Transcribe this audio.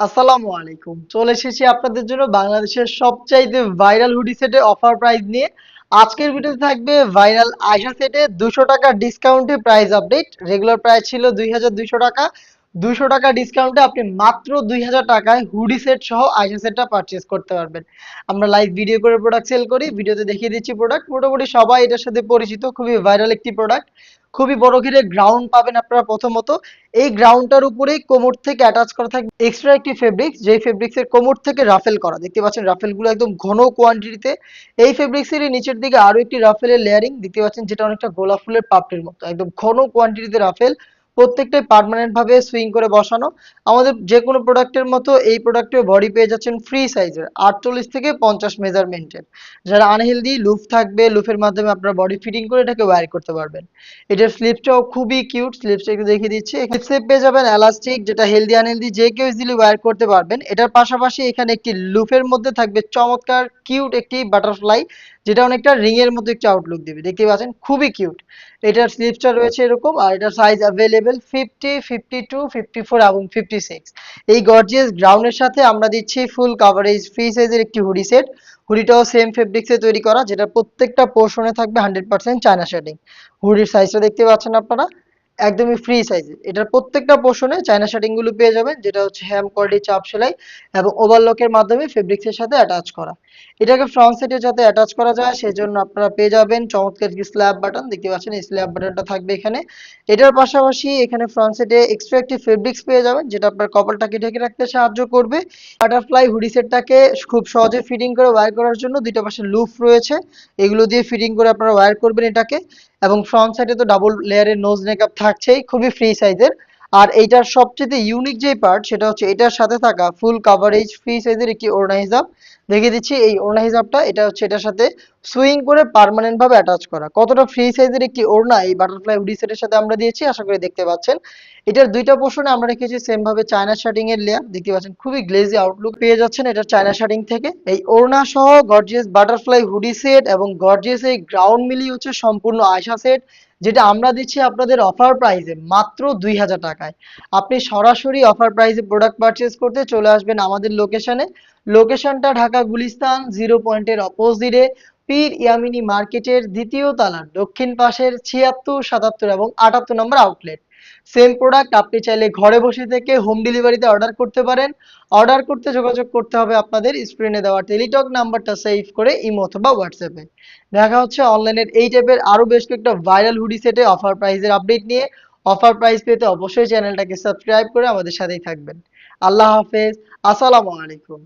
আসসালামু আলাইকুম। চলে এসেছি আপনাদের জন্য বাংলাদেশের সবচাইতে ভাইরাল হুডি সেটের অফার প্রাইস নিয়ে। আজকের ভিডিওতে থাকবে ভাইরাল আয়শা সেটে 200 টাকা ডিসকাউন্টে প্রাইস আপডেট। রেগুলার প্রাইস ছিল 2200 টাকা। 200 টাকা ডিসকাউন্টে আপনি মাত্র 2000 টাকায় হুডি সেট সহ আয়শা সেটটা পারচেজ করতে পারবেন। আমরা লাইভ ভিডিও করে প্রোডাক্ট সেল করি। ভিডিওতে দেখিয়ে দিচ্ছি প্রোডাক্ট। মোটামুটি সবাই এটার সাথে পরিচিত। খুবই ভাইরাল একটি প্রোডাক্ট। খুবই বড় ঘিরে গ্রাউন্ড পাবেন আপনারা প্রথমত। এই গ্রাউন্ডটার উপরেই কোমর থেকে অ্যাটাচ করা থাকবে এক্সট্রা একটি ফেব্রিক্স, যেই ফেব্রিক্সের কোমর থেকে রাফেল করা। দেখতে পাচ্ছেন রাফেলগুলো একদম ঘন কোয়ান্টিটিতে। এই ফেব্রিক্সেরই নিচের দিকে আরো একটি রাফেলের লেয়ারিং দেখতে পাচ্ছেন, যেটা অনেকটা গোলাপ ফুলের পাপড়ির মতো একদম ঘন কোয়ান্টিটিতে রাফেল। প্রত্যেকটাই পার্মানেন্ট ভাবে সুইং করে বসানো। আমাদের যে কোনো প্রোডাক্টের মতো এই প্রোডাক্টের বডি পেয়ে যাচ্ছেন ফ্রি সাইজের 48 থেকে 50 মেজারমেন্টের। যারা আনহেলদি লুফ থাকবে, লুফের মাধ্যমে আপনার বডি ফিটিং করে এটাকে ওয়্যার করতে পারবেন। এটার স্লিপসটাও খুবই কিউট, স্লিপসটা একটু দেখিয়ে দিচ্ছি। স্লিপসে পেয়ে যাবেন এলাস্টিক, যেটা হেলদি আনহেলদি যে কেউ ইজিলি ওয়্যার করতে পারবেন। এটার পাশাপাশি এখানে একটি লুফের মধ্যে থাকবে চমৎকার কিউট একটি বাটারফ্লাই, যেটা অনেকটা রিং এর মতো একটি আউটলুক দিবে। দেখতে পাচ্ছেন খুবই কিউট। এটার স্লিপসটা রয়েছে এরকম, আর এটার সাইজ অ্যাভেলেবেল 50, 52, 54 এবং 56। এই গর্জিয়াস গ্রাউন্ডের সাথে আমরা দিচ্ছি ফুল কাভারেজ ফ্রি সাইজের একটি হুডি সেট। হুডিটাও সেম ফেব্রিক্সে তৈরি করা, যেটা প্রত্যেকটা পোর্শনে থাকবে 100% চায়না শেডিং। হুডির সাইজটা দেখতে পাচ্ছেন আপনারা, একদমই ফ্রি সাইজে। এটার প্রত্যেকটা পোর্শনে চায়না শার্টিং গুলো পেয়ে যাবেন, যেটা হচ্ছে হ্যাম কোয়ালিটি চাপ সেলাই এবং ওভারলকের মাধ্যমে ফেব্রিক্সের সাথে অ্যাটাচ করা। এটাকে ফ্রন্ট সাইডে যাতে অ্যাটাচ করা যায় সেজন্য আপনারা পেয়ে যাবেন চমৎকার কি স্ল্যাব বাটন। দেখতে পাচ্ছেন এই স্ল্যাব বাটনটা থাকবে এখানে। এটার পাশাপাশি এখানে ফ্রন্ট সাইডে এক্সট্রা একটি ফেব্রিক্স পেয়ে যাবেন, যেটা আপনার কপালটাকে ঢেকে রাখতে সাহায্য করবে। বাটারফ্লাই হুডি সেটটাকে খুব সহজে ফিটিং করে ওয়্যার করার জন্য দুইটা পাশে লুপ রয়েছে, এগুলো দিয়ে ফিটিং করে আপনারা ওয়্যার করবেন এটাকে। এবং ফ্রন্ট সাইডে তো ডাবল লেয়ারের নোজ নেকআপ থাকছেই, খুবই ফ্রি সাইজের। আর এইটার সবচেয়ে ইউনিক যে পার্ট সেটা হচ্ছে এটার সাথে থাকা ফুল কাভারেজ ফ্রি সাইজের একটি ওড়না হিজাব। দেখিয়ে দিচ্ছি এই ওড়না হিজাবটা, এটা হচ্ছে এটার সাথে সুইং করে পার্মানেন্ট ভাবে অ্যাটাচ করা। কতটা ফ্রি সাইজের একটি ওড়না এই বাটারফ্লাই হুডি সেটের সাথে আমরা দিয়েছি, আশা করি দেখতে পাচ্ছেন। এটার দুইটা পোর্শনে আমরা রেখেছি সেম ভাবে চায়না শার্টিং এর লেয়ার। দেখতে পাচ্ছেন খুবই গ্লেজি আউটলুক পেয়ে যাচ্ছেন এটার চায়না শার্টিং থেকে। এই ওড়না সহ গর্জিয়াস বাটারফ্লাই হুডি সেট এবং গর্জিয়াস এই গ্রাউন্ড মিলিয়ে হচ্ছে সম্পূর্ণ আয়শা সেট, যেটা আমরা দিচ্ছি আপনাদের অফার প্রাইসে মাত্র 2000 টাকায়। আপনি সরাসরি অফার প্রাইসে প্রোডাক্ট পারচেজ করতে চলে আসবেন আমাদের লোকেশনে। লোকেশনটা ঢাকা গুলিস্তান 0 পয়েন্টের অপোজিটে, পীর ইয়ামিনী মার্কেটের দ্বিতীয় তলার দক্ষিণ পাশের 76, 77 এবং 78 নম্বর আউটলেট। সেম প্রোডাক্ট আপনি চাইলে ঘরে বসে থেকে হোম ডেলিভারিতে অর্ডার করতে পারেন। অর্ডার করতে যোগাযোগ করতে হবে আপনাদের স্ক্রিনে দেওয়া টেলিটক নাম্বারটা সেভ করে ইমো অথবা হোয়াটসঅ্যাপে। দেখা হচ্ছে অনলাইনের এই টাইপের আরো বেশ কয়েকটা ভাইরাল হুডি সেটে অফার প্রাইসের আপডেট নিয়ে। অফার প্রাইস পেতে অবশ্যই চ্যানেলটাকে সাবস্ক্রাইব করে আমাদের সাথেই থাকবেন। আল্লাহ হাফেজ। আসসালামু আলাইকুম।